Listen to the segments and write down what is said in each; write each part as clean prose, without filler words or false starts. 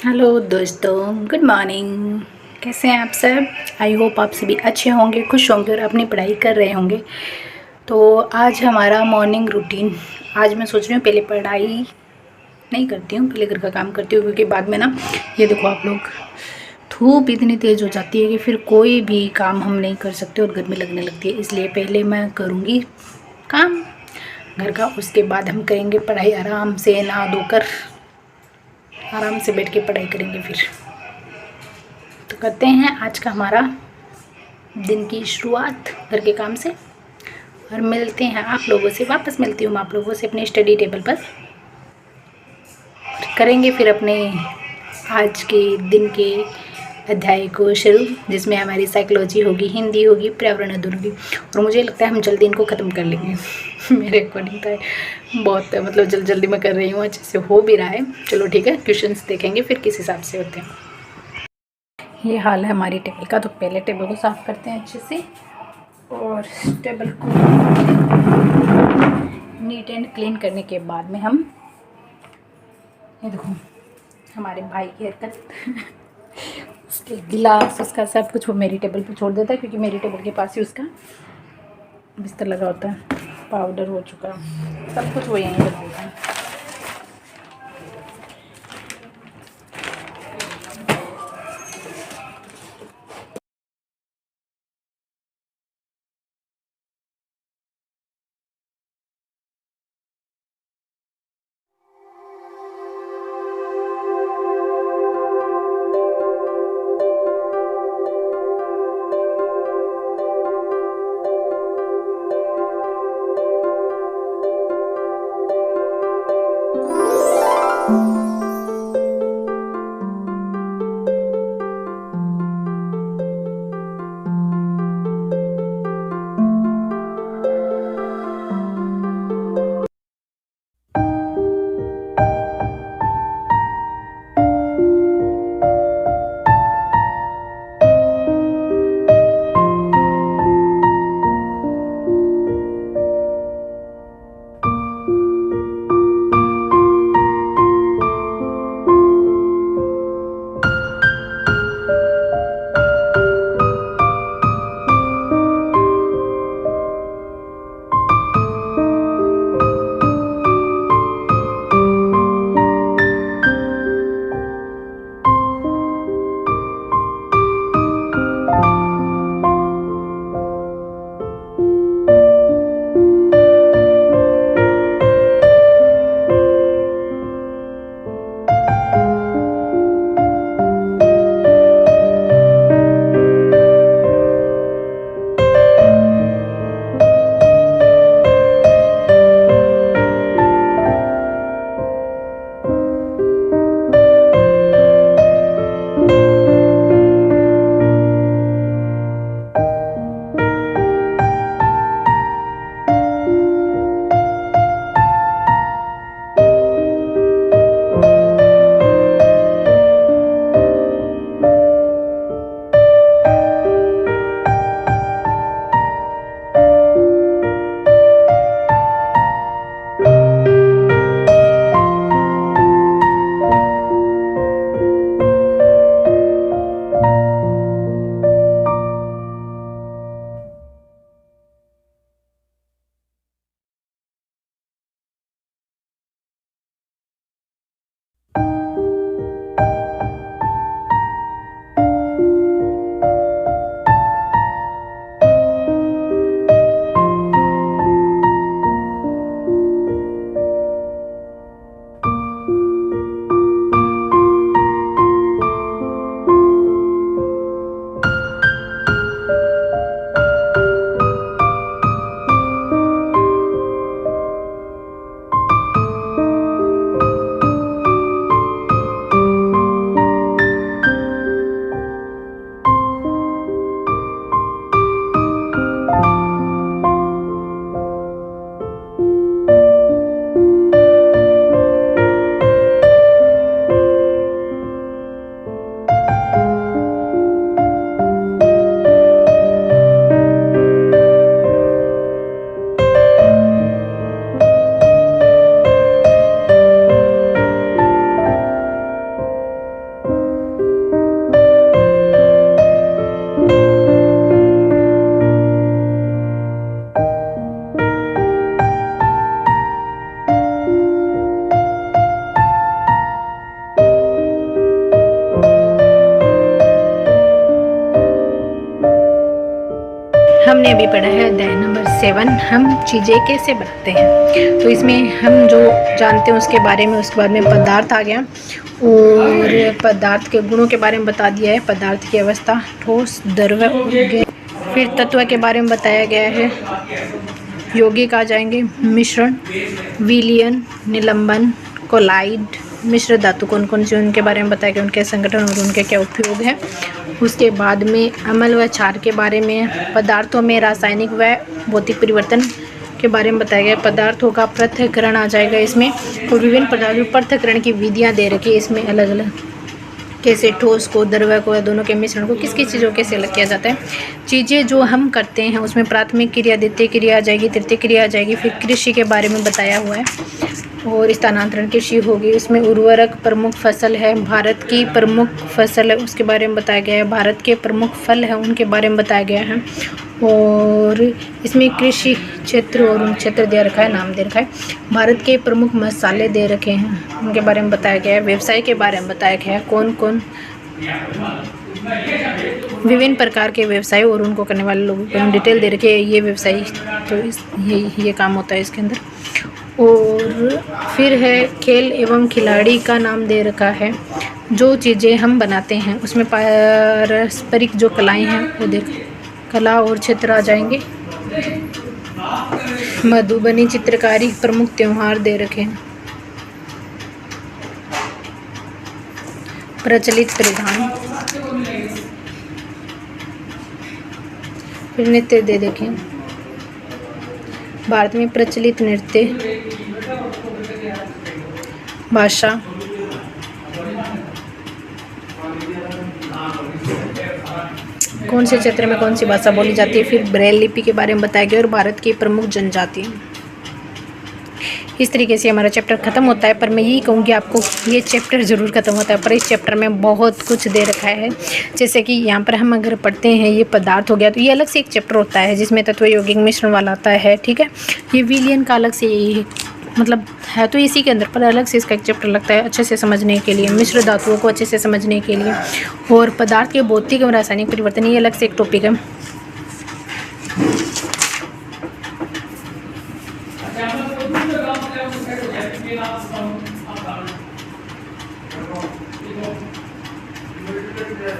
Hello दोस्तों, good morning. कैसे हैं आप सब? आई होप आप सभी अच्छे होंगे, खुश होंगे और अपनी पढ़ाई कर रहे होंगे। तो आज हमारा मॉर्निंग रूटीन। आज मैं सोच रही हूँ पहले पढ़ाई नहीं करती हूँ, पहले घर का काम करती हूँ, क्योंकि बाद में ना ये देखो आप लोग, धूप इतनी तेज़ हो जाती है कि फिर कोई भी काम हम नहीं कर सकते और गर्मी लगने लगती है। इसलिए पहले मैं करूँगी काम घर का, उसके बाद हम करेंगे पढ़ाई आराम से, नहा धोकर आराम से बैठ के पढ़ाई करेंगे। फिर तो करते हैं आज का हमारा दिन की शुरुआत घर के काम से, और मिलते हैं आप लोगों से, वापस मिलती हूँ मैं आप लोगों से अपने स्टडी टेबल पर। करेंगे फिर अपने आज के दिन के अध्याय को शुरू, जिसमें हमारी साइकोलॉजी होगी, हिंदी होगी, पर्यावरण अध्ययन होगी, और मुझे लगता है हम जल्दी इनको ख़त्म कर लेंगे। मेरे अकॉर्डिंग तो बहुत मतलब जल्दी मैं कर रही हूँ, अच्छे से हो भी रहा है। चलो ठीक है, क्वेश्चंस देखेंगे फिर किस हिसाब से होते हैं। ये हाल है हमारी टेबल का। तो पहले टेबल को साफ़ करते हैं अच्छे से, और टेबल को नीट एंड क्लीन करने के बाद में हम, ये देखो हमारे भाई की हरकत, उसके गिलास, उसका सब कुछ वो मेरी टेबल पे छोड़ देता है, क्योंकि मेरी टेबल के पास ही उसका बिस्तर लगा होता है। पाउडर हो चुका, सब कुछ वो यहीं रख देता है। हमने अभी पढ़ा है अध्याय नंबर 7, हम चीज़ें कैसे बनाते हैं। तो इसमें हम जो जानते हैं उसके बारे में, उसके बाद में पदार्थ आ गया और पदार्थ के गुणों के बारे में बता दिया है, पदार्थ की अवस्था, ठोस, द्रव और गैस। फिर तत्व के बारे में बताया गया है, यौगिक आ जाएंगे, मिश्रण, विलयन, निलंबन, कोलाइड, मिश्र धातु कौन कौन से उनके बारे में बताया गया, उनके संगठन और उनके क्या उपयोग है। उसके बाद में अम्ल व क्षार के बारे में, पदार्थों में रासायनिक व भौतिक परिवर्तन के बारे में बताया गया। पदार्थों का पृथक्करण आ जाएगा इसमें, और विभिन्न पदार्थों पृथक्करण की विधियां दे रखी है इसमें अलग अलग, कैसे ठोस को, द्रव को, दोनों के मिश्रण को किस किस चीज़ों कैसे अलग किया जाता है। चीज़ें जो हम करते हैं उसमें प्राथमिक क्रिया, द्वितीय क्रिया आ जाएगी, तृतीय क्रिया आ जाएगी। फिर कृषि के बारे में बताया हुआ है और स्थानांतरण कृषि होगी। इसमें उर्वरक प्रमुख फसल है, भारत की प्रमुख फसल है उसके बारे में बताया गया है, भारत के प्रमुख फल हैं उनके बारे में बताया गया है। और इसमें कृषि क्षेत्र और उन क्षेत्र दे रखा है, नाम दे रखा है। भारत के प्रमुख मसाले दे रखे हैं उनके बारे में बताया गया है। व्यवसाय के बारे में बताया गया है, कौन कौन विभिन्न प्रकार के व्यवसाय और उनको करने वाले लोगों को डिटेल दे रखे है। ये व्यवसाय तो ये काम होता है इसके अंदर। और फिर है खेल एवं खिलाड़ी का नाम दे रखा है, जो चीज़ें हम बनाते हैं उसमें पारस्परिक जो कलाएं हैं वो देख, कला और क्षेत्र आ जाएंगे। मधुबनी चित्रकारी, प्रमुख त्योहार दे रखे हैं, प्रचलित परिधान, फिर नृत्य दे देखें, भारत में प्रचलित नृत्य, भाषा, कौन से क्षेत्र में कौन सी भाषा बोली जाती है। फिर ब्रेल लिपि के बारे में बताया गया और भारत की प्रमुख जनजाति। इस तरीके से हमारा चैप्टर ख़त्म होता है। पर मैं यही कहूँगी आपको, ये चैप्टर ज़रूर ख़त्म होता है पर इस चैप्टर में बहुत कुछ दे रखा है। जैसे कि यहाँ पर हम अगर पढ़ते हैं, ये पदार्थ हो गया तो ये अलग से एक चैप्टर होता है जिसमें तत्व यौगिक मिश्रण वाला आता है, ठीक है। ये विलयन का अलग से मतलब है तो इसी के अंदर, पर अलग से इसका एक चैप्टर लगता है अच्छे से समझने के लिए, मिश्र धातुओं को अच्छे से समझने के लिए। और पदार्थ के भौतिक एवं रासायनिक परिवर्तन, ये अलग से एक टॉपिक है।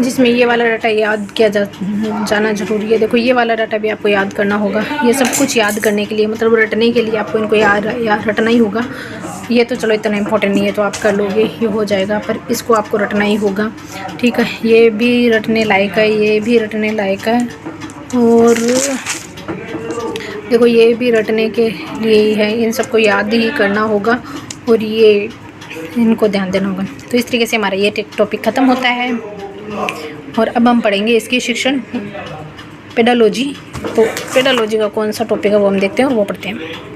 जिसमें ये वाला डाटा याद किया जाना जरूरी है। देखो ये वाला डाटा भी आपको याद करना होगा। ये सब कुछ याद करने के लिए, मतलब रटने के लिए आपको इनको याद रटना ही होगा। ये तो चलो इतना इम्पोर्टेंट नहीं है तो आप कर लोगे, ये हो जाएगा, पर इसको आपको रटना ही होगा, ठीक है। ये भी रटने लायक है, ये भी रटने लायक है, और देखो ये भी रटने के लिए ही है। इन सबको याद ही करना होगा और ये इनको ध्यान देना होगा। तो इस तरीके से हमारा ये टॉपिक ख़त्म होता है। और अब हम पढ़ेंगे इसकी शिक्षण पेडालॉजी। तो पेडालॉजी का कौन सा टॉपिक है वो हम देखते हैं और वो पढ़ते हैं।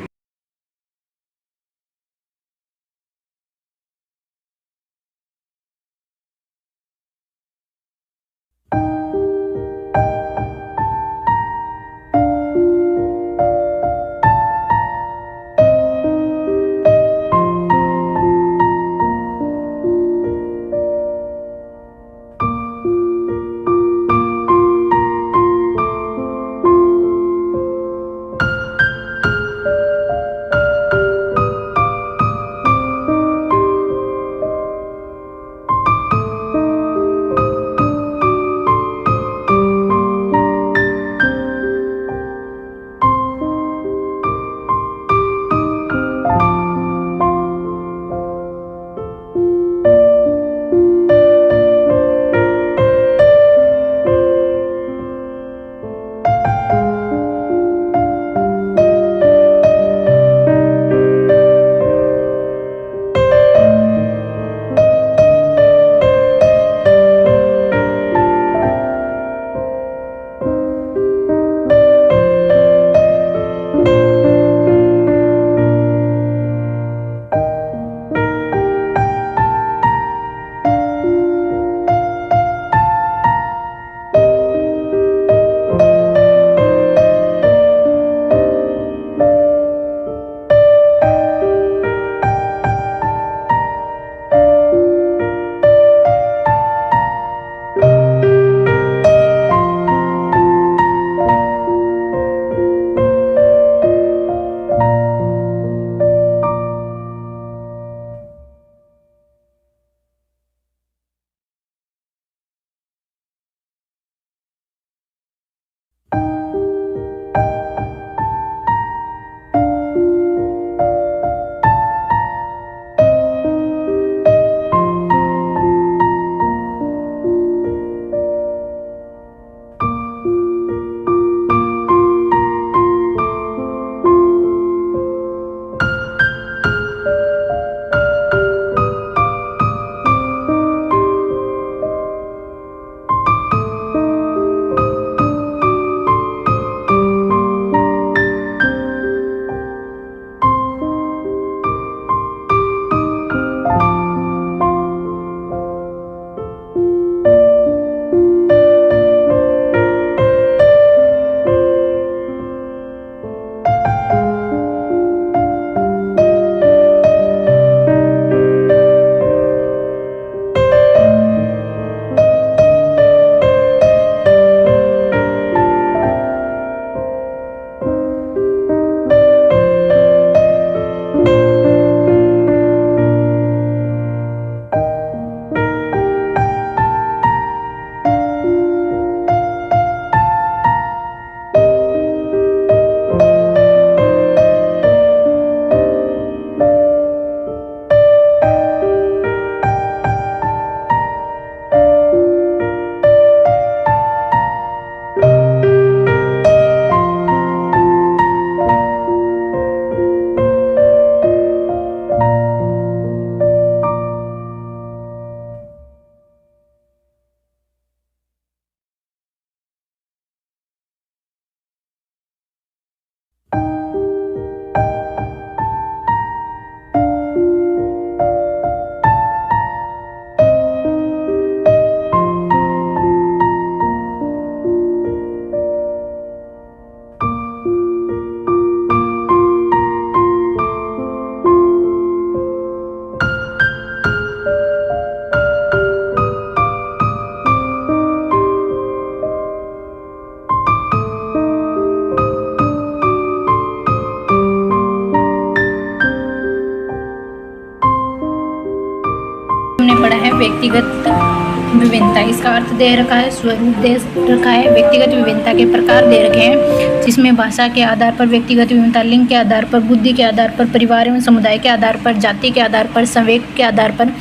व्यक्तिगत विभिन्नता, इसका अर्थ दे रखा है, स्वरूप दे रखा है, व्यक्तिगत विभिन्नता के प्रकार दे रखे हैं, जिसमें भाषा के आधार पर व्यक्तिगत विभिन्नता, लिंग के आधार पर, बुद्धि के आधार पर, परिवार एवं समुदाय के आधार पर, जाति के आधार पर, संवेग के आधार पर,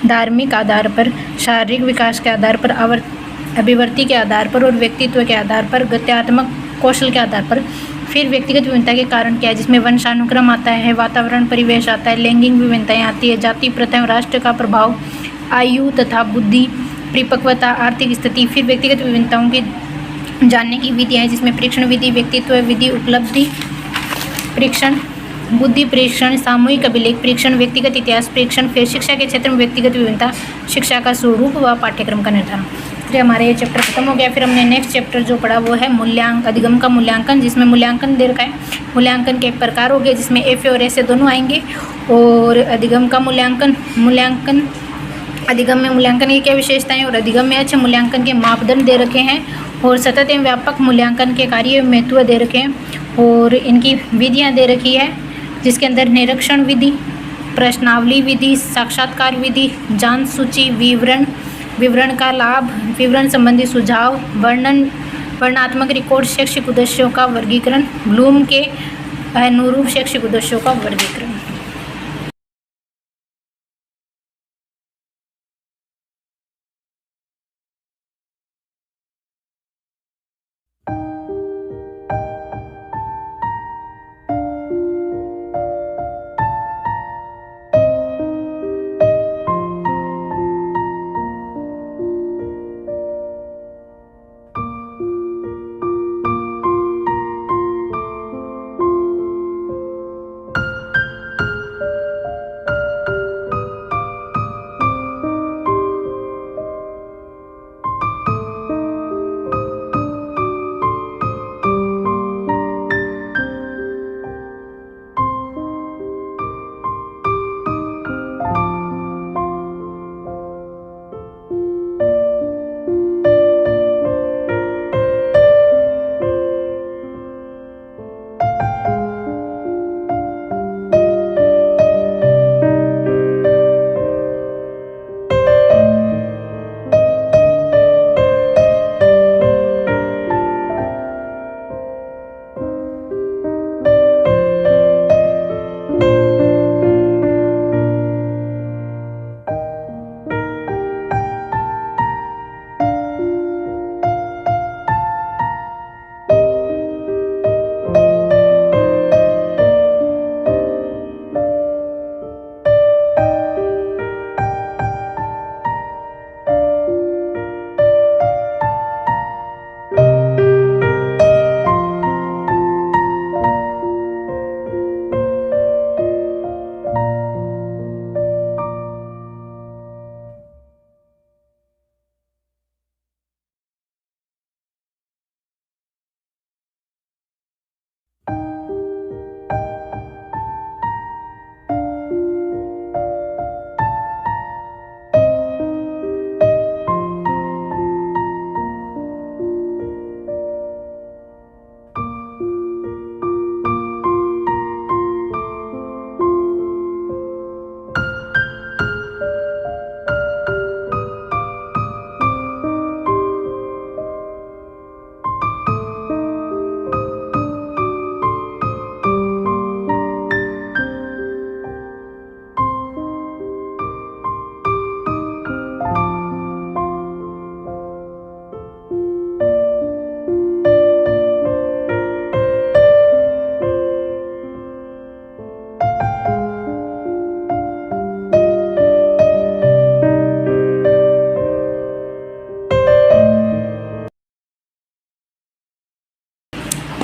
धार्मिक आधार पर, शारीरिक विकास के आधार पर, अभिवृत्ति के आधार पर और व्यक्तित्व के आधार पर, गत्यात्मक कौशल के आधार पर। फिर व्यक्तिगत विभिन्नता के कारण क्या है, जिसमें वंशानुक्रम आता है, वातावरण परिवेश आता है, लैंगिक विभिन्नताएं आती है, जाति प्रथा, राष्ट्र का प्रभाव, आयु तथा बुद्धि, परिपक्वता, आर्थिक स्थिति। फिर व्यक्तिगत विभिन्नताओं की जानने की विधियाँ है, जिसमें परीक्षण विधि, व्यक्तित्व विधि, उपलब्धि परीक्षण, बुद्धि परीक्षण, सामूहिक अभिलेख परीक्षण, व्यक्तिगत इतिहास परीक्षण। फिर शिक्षा के क्षेत्र में व्यक्तिगत विभिन्नता, शिक्षा का स्वरूप व पाठ्यक्रम का निर्धारण। फिर हमारे ये चैप्टर खत्म हो गया। फिर हमने नेक्स्ट चैप्टर जो पढ़ा वो है अधिगम का मूल्यांकन, जिसमें मूल्यांकन दे रखा है। मूल्यांकन के प्रकार हो गए, जिसमें एफ और ऐसे दोनों आएंगे। और अधिगम का मूल्यांकन अधिगम में मूल्यांकन की क्या विशेषताएं और अधिगम में अच्छे मूल्यांकन के मापदंड दे रखे हैं। और सतत एवं व्यापक मूल्यांकन के कार्य महत्व दे रखे हैं और इनकी विधियां दे रखी है, जिसके अंदर निरीक्षण विधि, प्रश्नावली विधि, साक्षात्कार विधि, जांच सूची, विवरण का लाभ, विवरण संबंधी सुझाव, वर्णनात्मक रिकॉर्ड, शैक्षिक उद्देश्यों का वर्गीकरण, ब्लूम के अनुरूप शैक्षिक उद्देश्यों का वर्गीकरण।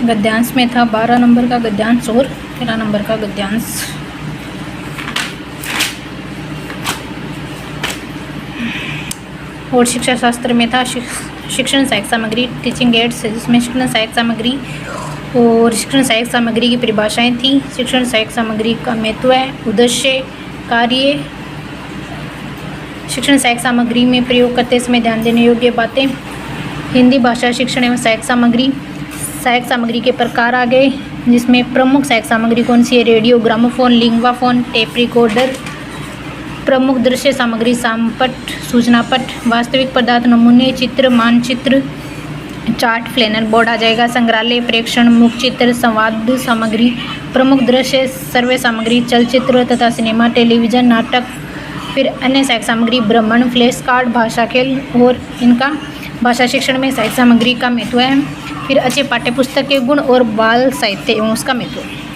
गद्यांश में था 12 नंबर का गद्यांश और 13 नंबर का गद्यांश। और शिक्षा शास्त्र में था शिक्षण सहायक सामग्री, टीचिंग एड्स, जिसमें शिक्षण सहायक सामग्री और शिक्षण सहायक सामग्री की परिभाषाएं थी। शिक्षण सहायक सामग्री का महत्व है, उद्देश्य, कार्य, शिक्षण सहायक सामग्री में प्रयोग करते समय ध्यान देने योग्य बातें, हिंदी भाषा शिक्षण एवं सहायक सामग्री के प्रकार आ गए, जिसमें प्रमुख सहायक सामग्री कौन सी है, रेडियो, ग्रामोफोन, लिंगवाफोन, टेप रिकॉर्डर, प्रमुख दृश्य सामग्री सामपट, सूचना पट, वास्तविक पदार्थ, नमूने, चित्र, मानचित्र, चार्ट, फ्लैनर बोर्ड आ जाएगा। संग्रहालय, प्रेक्षण, मुख चित्र, संवाद सामग्री, प्रमुख दृश्य, सर्वे सामग्री, चलचित्र तथा सिनेमा, टेलीविज़न, नाटक, फिर अन्य साहित्य सामग्री, भ्रमण, फ्लैश कार्ड, भाषा खेल और इनका भाषा शिक्षण में साहित्य सामग्री का महत्व है। फिर अच्छे पाठ्य पुस्तक के गुण और बाल साहित्य एवं उसका महत्व।